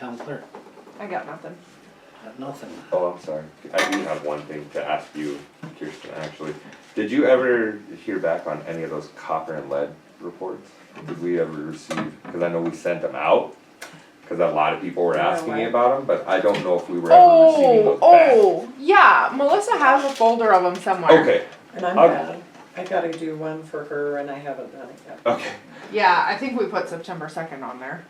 town clerk? I got nothing. Got nothing. Oh, I'm sorry. I do have one thing to ask you, Kirsten, actually. Did you ever hear back on any of those copper and lead reports? Did we ever receive, because I know we sent them out, because a lot of people were asking me about them, but I don't know if we were ever receiving those back. Oh, yeah, Melissa has a folder of them somewhere. Okay, And I'm bad. I gotta do one for her and I haven't done it yet. okay. Yeah, I think we put September 2nd on there.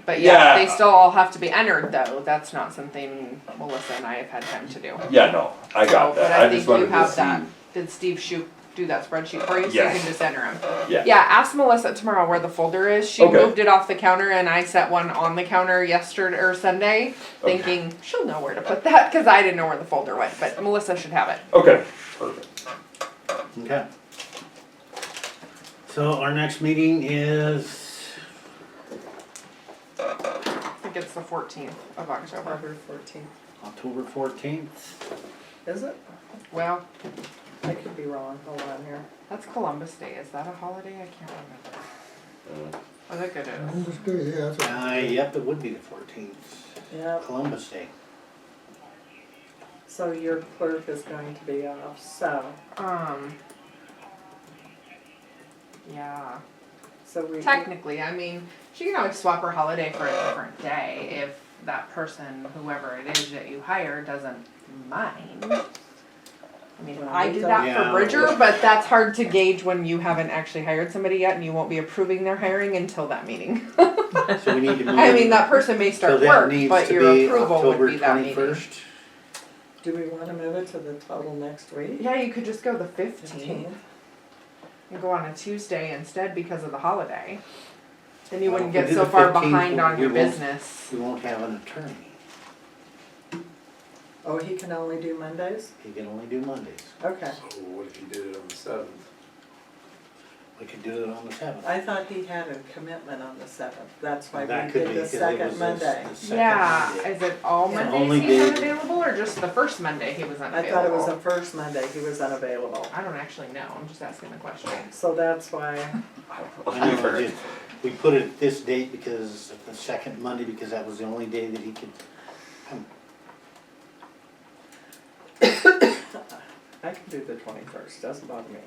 But yeah, they still all have to be entered though. That's not something Melissa and I have had time to do. Yeah, no, I got But that. I I think just wanted you have to that. see. Did Steve do that spreadsheet for you? So Yes. you can just enter them. Yeah. Yeah, ask Melissa tomorrow where the folder is. She Okay. moved it off the counter and I set one on the counter yesterday or Sunday, thinking she'll know where to put that because I didn't know where the folder went. But Melissa should have it. Okay, perfect. Okay. So our next meeting is, I think it's the 14th of October. October 14th. October 14th. Is it? Well, I could be wrong. Hold on here. that's Columbus Day. Is that a holiday? I can't remember. I think it is. Columbus Day, yeah, that's right. Yep, it would be the 14th. Yeah. Columbus Day. So your clerk is going to be off, so. Yeah. So we. Technically, I mean, she can always swap her holiday for a different day if that person, whoever it is that you hire, doesn't mind. I mean, I did that Yeah. for Bridger, but that's hard to gauge when you haven't actually hired somebody yet and you won't be approving their hiring until that meeting. So we need to move. I mean, that person may So start that work, needs but to your be approval October would be that meeting. 21st. Do we want to move it to the total next week? Yeah, you could just go the 15th and go on a Tuesday instead because of the holiday. Then you Well, wouldn't if we get do so the far 15th, behind on we your won't- business. We won't have an attorney. Oh, he can only do Mondays? He can only do Mondays. Okay. So what if you did it on the 7th? We could do it on the 7th. I thought he had a commitment on the 7th. That's why That we could did be, the 'cause it second was Monday. the second Yeah, Monday. is it all Yeah. Mondays Only he's day- unavailable or just the first Monday he was I unavailable? thought it was the first Monday he was unavailable. I don't actually know, I'm just asking the question. So that's why, I know, we put it this date because, the second Monday, because that was the only day that he could come. I can do the 21st, doesn't bother me.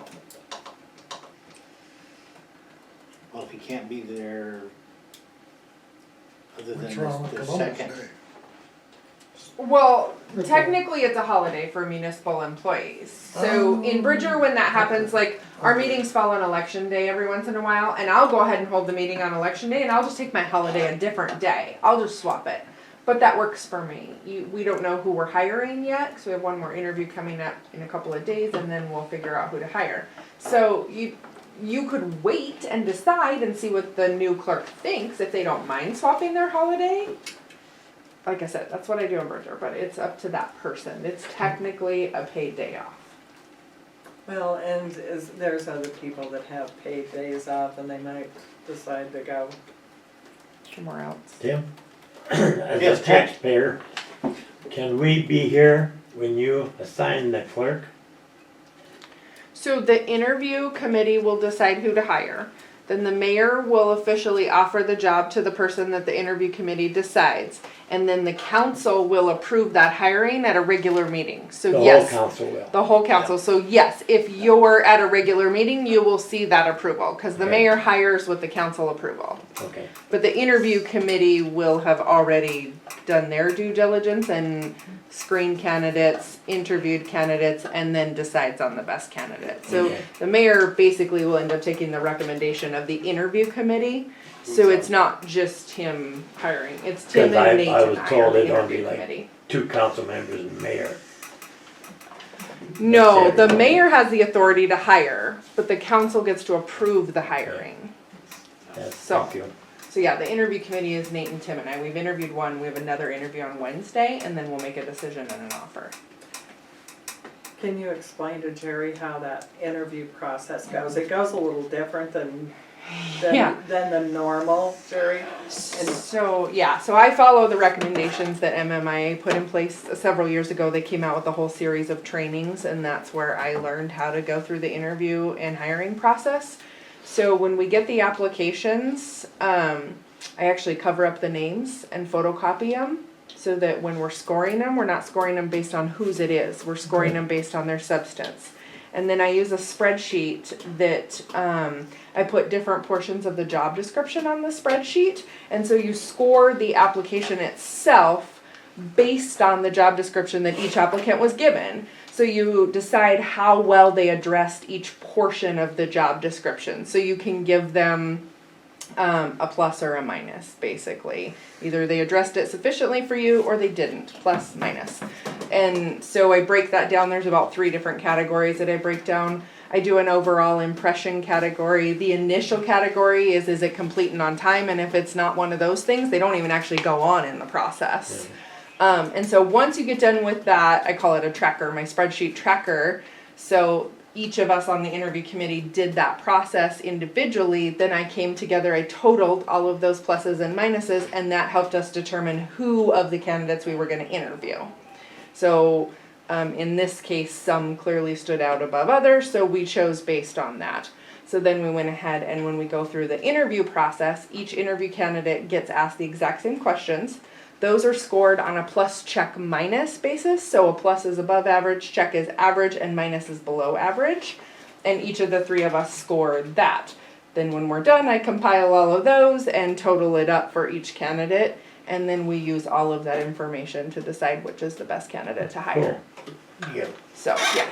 Well, if he can't be there other than What's wrong with the Columbus second. Day? Well, Okay. technically it's a holiday for municipal employees. So in Bridger, when that happens, like our meetings fall on election day every once in a while, and I'll go ahead and hold the meeting on election day and I'll just take my holiday a different day. I'll just swap it. But that works for me. We don't know who we're hiring yet, because we have one more interview coming up in a couple of days, and then we'll figure out who to hire. So you could wait and decide and see what the new clerk thinks if they don't mind swapping their holiday. Like I said, that's what I do in Bridger, but it's up to that person. It's technically a paid day off. Well, and there's other people that have paid days off and they might decide to go. Somewhere else. Tim, as Yes, a Tim. taxpayer, can we be here when you assign the clerk? So the interview committee will decide who to hire. Then the mayor will officially offer the job to the person that the interview committee decides. And then the council will approve that hiring at a regular meeting. So The yes. whole council will. The whole council. So yes, if you're at a regular meeting, you will see that approval. Because the Okay. mayor hires with the council approval. Okay, But the interview committee will have already done their due diligence and screened candidates, interviewed candidates, and then decides on the best candidate. So Okay. the mayor basically will end up taking the recommendation of the interview committee. So it's not just him hiring, it's Tim 'Cause I and Nate was and told the it'd only interview be like- committee. 2 council members and mayor. No, That's the everybody. mayor has the authority to hire, but the council gets to approve the hiring. Yes, So- thank you. So yeah, the interview committee is Nate and Tim and I. We've interviewed one, we have another interview on Wednesday, and then we'll make a decision and an offer. Can you explain to Jerry how that interview process goes? It goes a little different than Yeah. the normal, Jerry. So, yeah, so I follow the recommendations that MMIA put in place several years ago. They came out with a whole series of trainings, and that's where I learned how to go through the interview and hiring process. So when we get the applications, I actually cover up the names and photocopy them so that when we're scoring them, we're not scoring them based on whose it is. We're scoring them based on their substance. And then I use a spreadsheet that I put different portions of the job description on the spreadsheet. And so you score the application itself based on the job description that each applicant was given. So you decide how well they addressed each portion of the job description. So you can give them a plus or a minus, basically. Either they addressed it sufficiently for you or they didn't, plus, minus. And so I break that down. There's about 3 different categories that I break down. I do an overall impression category. The initial category is it complete and on time? And if it's not one of those things, they don't even actually go on in the process. And so once you get done with that, I call it a tracker, my spreadsheet tracker. So each of us on the interview committee did that process individually. Then I came together, I totaled all of those pluses and minuses, and that helped us determine who of the candidates we were going to interview. So in this case, some clearly stood out above others, so we chose based on that. So then we went ahead, and when we go through the interview process, each interview candidate gets asked the exact same questions. Those are scored on a plus, check, minus basis. So a plus is above average, check is average, and minus is below average. And each of the 3 of us scored that. Then when we're done, I compile all of those and total it up for each candidate. And then we use all of that information to decide which is the best candidate to hire. Yeah. So yeah,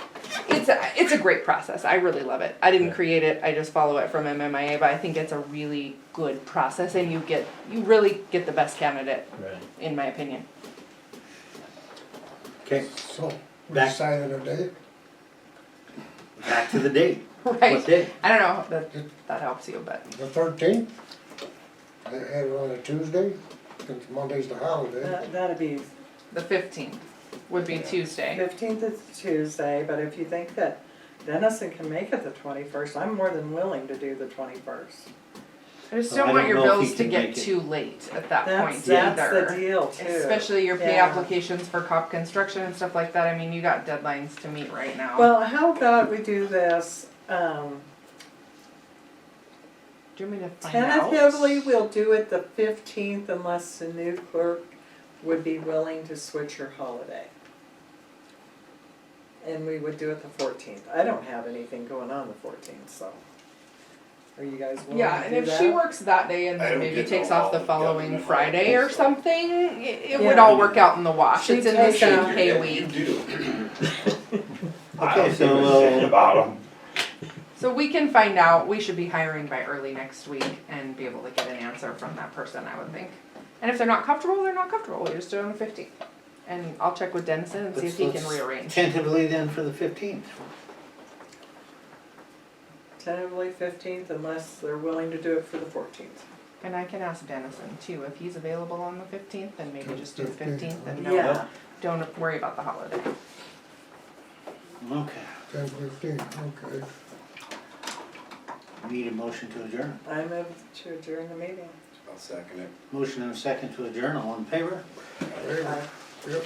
it's a great process. I really love it. I didn't create it. I just follow it from MMIA, but I think it's a really good process, and you really get the best candidate, Right. in my opinion. Okay, So, we Back- decided a date? back to the date. Right. What day? I don't know if that helps you, but The 13th? They had it on a Tuesday, since Monday's the holiday. That'd be, the 15th would be Tuesday. 15th is Tuesday, but if you think that Dennison can make it the 21st, I'm more than willing to do the 21st. I just Well, don't I want don't your know if bills he to can get make it. too late at that point That's either. the deal too. Especially your pay Yeah. applications for COP construction and stuff like that. I mean, you got deadlines to meet right now. Well, how about we do this, do you want me to find out? tentatively, we'll do it the 15th unless the new clerk would be willing to switch her holiday. And we would do it the 14th. I don't have anything going on the 14th, so. Are you guys willing Yeah, to and do if that? she works that day and I then don't maybe get takes no off the all following government Friday holidays, or so- something, it Yeah. would all work out in the wash. She It's in the takes same out- pay You week. do. Okay, so about them. So we can find out, we should be hiring by early next week and be able to get an answer from that person, I would think. And if they're not comfortable, they're not comfortable, we just do it on the 15th. And I'll check with Dennison and see if he can rearrange. Tentatively then for the 15th. Tentatively 15th unless they're willing to do it for the 14th. And I can ask Dennison too, if he's available on the 15th, then maybe just do the 15th and Yeah. don't worry about the holiday. Okay. 10:15, okay. Need a motion to adjourn. I move to adjourn the meeting. I'll second it. Motion and a second to adjourn, all in favor? Yep.